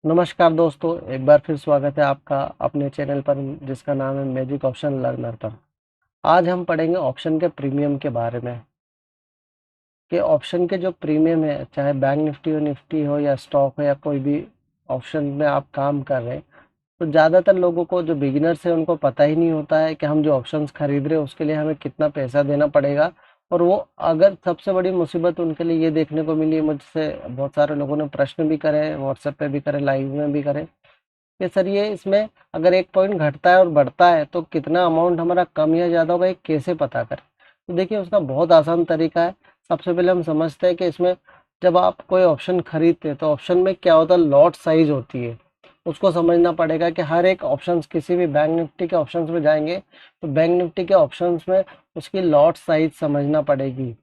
नमस्कार दोस्तों, एक बार फिर स्वागत है आपका अपने चैनल पर जिसका नाम है मैजिक ऑप्शन लर्नर पर। आज हम पढ़ेंगे ऑप्शन के प्रीमियम के बारे में कि ऑप्शन के जो प्रीमियम है, चाहे बैंक निफ्टी हो या स्टॉक हो या कोई भी ऑप्शन में आप काम कर रहे हैं, तो ज़्यादातर लोगों को जो बिगिनर्स है उनको पता ही नहीं होता है कि हम जो ऑप्शंस खरीद रहे हैं उसके लिए हमें कितना पैसा देना पड़ेगा। और वो अगर सबसे बड़ी मुसीबत उनके लिए ये देखने को मिली है, मुझसे बहुत सारे लोगों ने प्रश्न भी करे, व्हाट्सएप पे भी करे, लाइव में भी करे कि सर ये इसमें अगर एक पॉइंट घटता है और बढ़ता है तो कितना अमाउंट हमारा कम या ज़्यादा होगा, ये कैसे पता करें। तो देखिए उसका बहुत आसान तरीका है। सबसे पहले हम समझते हैं कि इसमें जब आप कोई ऑप्शन खरीदते हैं तो ऑप्शन में क्या होता है, लॉट साइज होती है। उसको समझना पड़ेगा कि हर एक ऑप्शंस, किसी भी बैंक निफ्टी के ऑप्शंस में जाएंगे तो बैंक निफ्टी के ऑप्शंस में उसकी लॉट साइज समझना पड़ेगी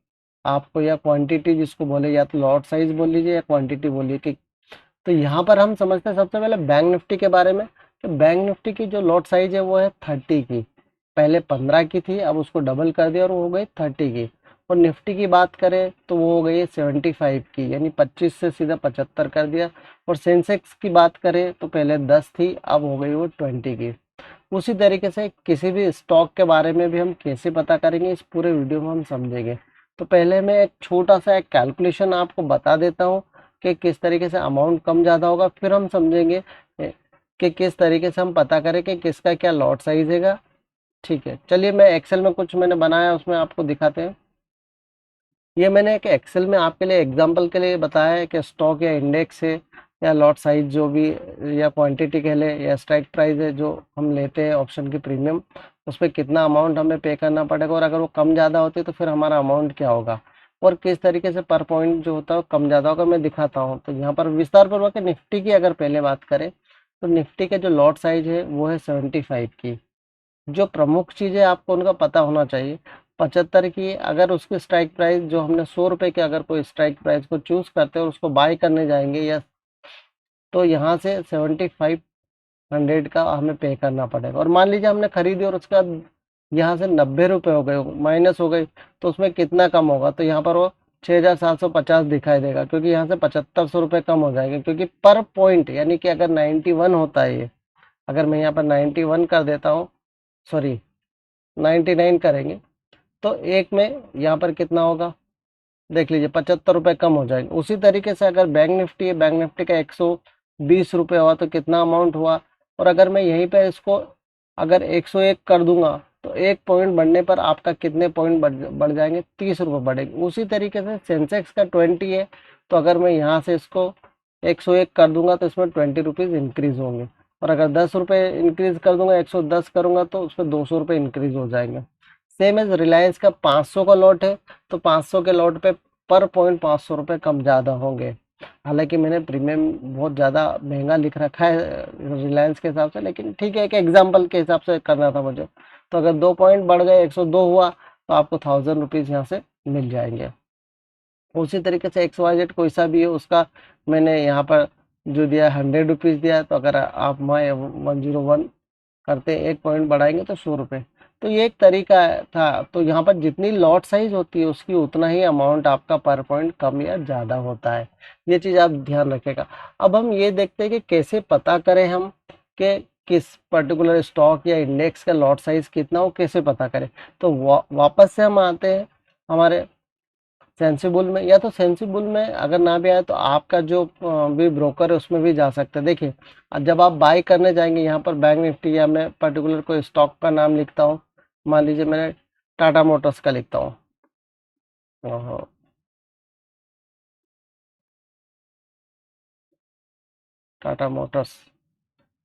आपको, या क्वांटिटी जिसको बोले, या तो लॉट साइज बोल लीजिए या क्वांटिटी बोलिए। कि तो यहाँ पर हम समझते हैं सबसे पहले बैंक निफ्टी के बारे में कि बैंक निफ्टी की जो लॉट साइज है वो है 30 की। पहले 15 की थी, अब उसको डबल कर दिया और वो हो गई 30 की। और निफ्टी की बात करें तो वो हो गई है 75 की, यानी 25 से सीधा 75 कर दिया। और सेंसेक्स की बात करें तो पहले 10 थी, अब हो गई वो 20 की। उसी तरीके से किसी भी स्टॉक के बारे में भी हम कैसे पता करेंगे, इस पूरे वीडियो में हम समझेंगे। तो पहले मैं एक छोटा सा एक कैलकुलेशन आपको बता देता हूँ कि किस तरीके से अमाउंट कम ज़्यादा होगा, फिर हम समझेंगे कि किस तरीके से हम पता करें कि किसका क्या लॉट साइज है। ठीक है, चलिए मैं एक्सेल में कुछ मैंने बनाया उसमें आपको दिखाते हैं। ये मैंने एक एक्सेल में आपके लिए एग्जांपल के लिए बताया है कि स्टॉक या इंडेक्स है या लॉट साइज जो भी, या क्वांटिटी कह ले, या स्ट्राइक प्राइस है जो हम लेते हैं ऑप्शन की प्रीमियम, उस पर कितना अमाउंट हमें पे करना पड़ेगा, और अगर वो कम ज़्यादा होती है तो फिर हमारा अमाउंट क्या होगा, और किस तरीके से पर पॉइंट जो होता है वो कम ज़्यादा होगा, मैं दिखाता हूँ। तो यहाँ पर विस्तार पूर्वक निफ्टी की अगर पहले बात करें तो निफ्टी के जो लॉट साइज है वो है 75 की। जो प्रमुख चीज़ें आपको उनका पता होना चाहिए, 75 की अगर उसकी स्ट्राइक प्राइस जो हमने 100 रुपये के, अगर कोई स्ट्राइक प्राइस को चूज करते हैं और उसको बाय करने जाएंगे या, तो यहाँ से 7500 का हमें पे करना पड़ेगा। और मान लीजिए हमने खरीदी और उसके बाद यहाँ से 90 रुपये हो गए, माइनस हो गई, तो उसमें कितना कम होगा, तो यहाँ पर वो 6750 दिखाई देगा, क्योंकि यहाँ से 7500 रुपये कम हो जाएंगे। क्योंकि पर पॉइंट यानी कि अगर 91 होता है ये, अगर मैं यहाँ पर 91 कर देता हूँ, सॉरी 99 करेंगे, तो एक में यहाँ पर कितना होगा, देख लीजिए 75 रुपये कम हो जाएंगे। उसी तरीके से अगर बैंक निफ्टी है, बैंक निफ्टी का 120 रुपये हुआ तो कितना अमाउंट हुआ। और अगर मैं यहीं पे इसको अगर 101 कर दूंगा तो एक पॉइंट बढ़ने पर आपका कितने पॉइंट बढ़ जाएंगे, 30 रुपये बढ़ेंगे। उसी तरीके से सेंसेक्स का 20 है, तो अगर मैं यहाँ से इसको 101 कर दूंगा तो इसमें 20 रुपीज़ इंक्रीज होंगे। और अगर 10 रुपये इंक्रीज कर दूंगा, 110 करूंगा तो उसमें 200 रुपये इंक्रीज हो जाएंगे। सेम एज रिलायंस का 500 का लॉट है, तो 500 के लॉट पे पर पॉइंट 500 रुपये कम ज़्यादा होंगे। हालांकि मैंने प्रीमियम बहुत ज़्यादा महंगा लिख रखा है रिलायंस के हिसाब से, लेकिन ठीक है, एक एग्जाम्पल के हिसाब से करना था मुझे। तो अगर 2 पॉइंट बढ़ गए, 102 हुआ, तो आपको 1000 रुपीज़ यहाँ से मिल जाएंगे। उसी तरीके से XYZ कोई सा भी है उसका मैंने यहाँ पर जो दिया 100 रुपीज़ दिया है, तो अगर आप 101 करते एक पॉइंट बढ़ाएंगे तो 100 रुपये। तो ये एक तरीका था। तो यहाँ पर जितनी लॉट साइज होती है उसकी उतना ही अमाउंट आपका पर पॉइंट कम या ज़्यादा होता है। ये चीज़ आप ध्यान रखेगा। अब हम ये देखते हैं कि कैसे पता करें हम कि किस पर्टिकुलर स्टॉक या इंडेक्स का लॉट साइज कितना हो, कैसे पता करें। तो वापस से हम आते हैं हमारे सेंसिबल में, या तो सेंसिबल में अगर ना भी आए तो आपका जो भी ब्रोकर है उसमें भी जा सकते हैं। देखिए जब आप बाई करने जाएंगे यहाँ पर बैंक निफ्टी, या मैं पर्टिकुलर कोई स्टॉक का नाम लिखता हूँ, मान लीजिए मैंने टाटा मोटर्स का लिखता हूँ। ओहो, टाटा मोटर्स,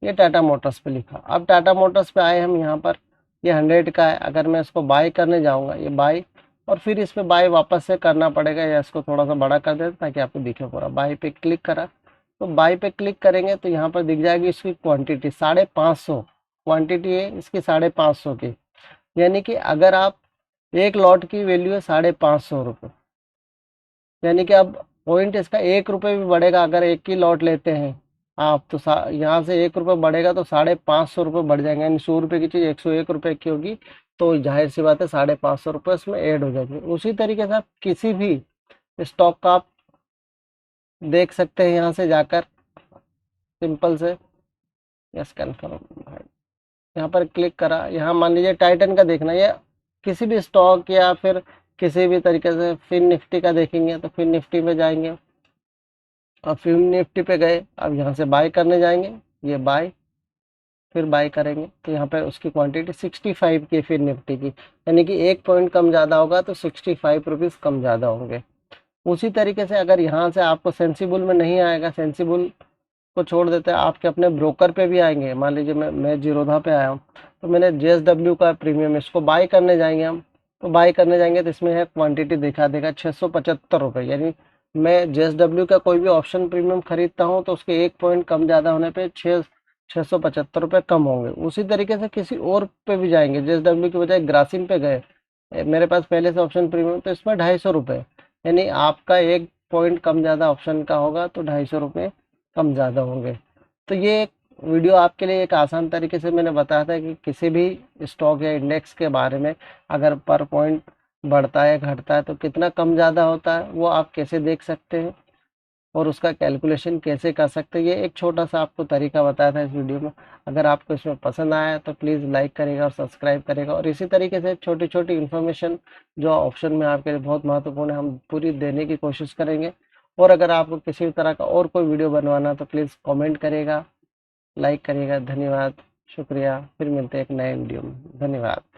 ये टाटा मोटर्स पे लिखा। अब टाटा मोटर्स पे आए हम यहाँ पर, ये 100 का है, अगर मैं इसको बाय करने जाऊँगा, ये बाय, और फिर इस पे बाय वापस से करना पड़ेगा, या इसको थोड़ा सा बड़ा कर देते ताकि आपको दिखे पूरा। बाय पे क्लिक करा, तो बाय पे क्लिक करेंगे तो यहाँ पर दिख जाएगी इसकी क्वांटिटी 550, क्वांटिटी है इसकी 550 की। यानी कि अगर आप एक लॉट की वैल्यू है 550 रुपये, यानी कि अब पॉइंट इसका 1 रुपये भी बढ़ेगा, अगर एक ही लॉट लेते हैं आप, तो यहाँ से 1 रुपये बढ़ेगा तो 550 रुपये बढ़ जाएंगे, यानी 100 रुपये की चीज़ 101 रुपये की होगी। तो जाहिर सी बात है 550 रुपये उसमें ऐड हो जाएंगे। उसी तरीके से आप किसी भी स्टॉक का आप देख सकते हैं यहाँ से जाकर सिंपल से यस कन्फर्म, यहाँ पर क्लिक करा। यहाँ मान लीजिए टाइटन का देखना, ये किसी भी स्टॉक या फिर किसी भी तरीके से फिन निफ्टी का देखेंगे तो फिन निफ्टी पे जाएंगे, और फिन निफ्टी पे गए, अब यहाँ से बाय करने जाएंगे, ये बाय, फिर बाय करेंगे तो यहाँ पे उसकी क्वांटिटी 65 की फिर निफ्टी की, यानी कि 1 पॉइंट कम ज़्यादा होगा तो 65 रुपीज़ कम ज़्यादा होंगे। उसी तरीके से अगर यहाँ से आपको सेंसिबल में नहीं आएगा, सेंसिबल को छोड़ देते हैं, आपके अपने ब्रोकर पे भी आएंगे। मान लीजिए मैं जीरोधा पे आया हूँ, तो मैंने JSW का प्रीमियम, इसको बाय करने जाएंगे हम, तो बाय करने जाएंगे तो इसमें है क्वांटिटी दिखा देगा 675 रुपये, यानी मैं JSW का कोई भी ऑप्शन प्रीमियम खरीदता हूँ तो उसके 1 पॉइंट कम ज़्यादा होने पे 675 रुपये कम होंगे। उसी तरीके से किसी और पे भी जाएंगे, JSW की बजाय ग्रासिम पे गए, मेरे पास पहले से ऑप्शन प्रीमियम, तो इसमें 250 रुपये, यानी आपका 1 पॉइंट कम ज़्यादा ऑप्शन का होगा तो 250 रुपये कम ज़्यादा होंगे। तो ये एक वीडियो आपके लिए एक आसान तरीके से मैंने बताया था कि किसी भी स्टॉक या इंडेक्स के बारे में अगर पर पॉइंट बढ़ता है घटता है तो कितना कम ज़्यादा होता है वो आप कैसे देख सकते हैं और उसका कैलकुलेशन कैसे कर सकते हैं। ये एक छोटा सा आपको तरीका बताया था इस वीडियो में। अगर आपको इसमें पसंद आया तो प्लीज़ लाइक करेगा और सब्सक्राइब करेगा, और इसी तरीके से छोटी छोटी इन्फॉर्मेशन जो ऑप्शन में आपके लिए बहुत महत्वपूर्ण है हम पूरी देने की कोशिश करेंगे। और अगर आपको किसी भी तरह का और कोई वीडियो बनवाना तो प्लीज़ कमेंट करिएगा, लाइक करिएगा। धन्यवाद, शुक्रिया, फिर मिलते हैं एक नए वीडियो में। धन्यवाद।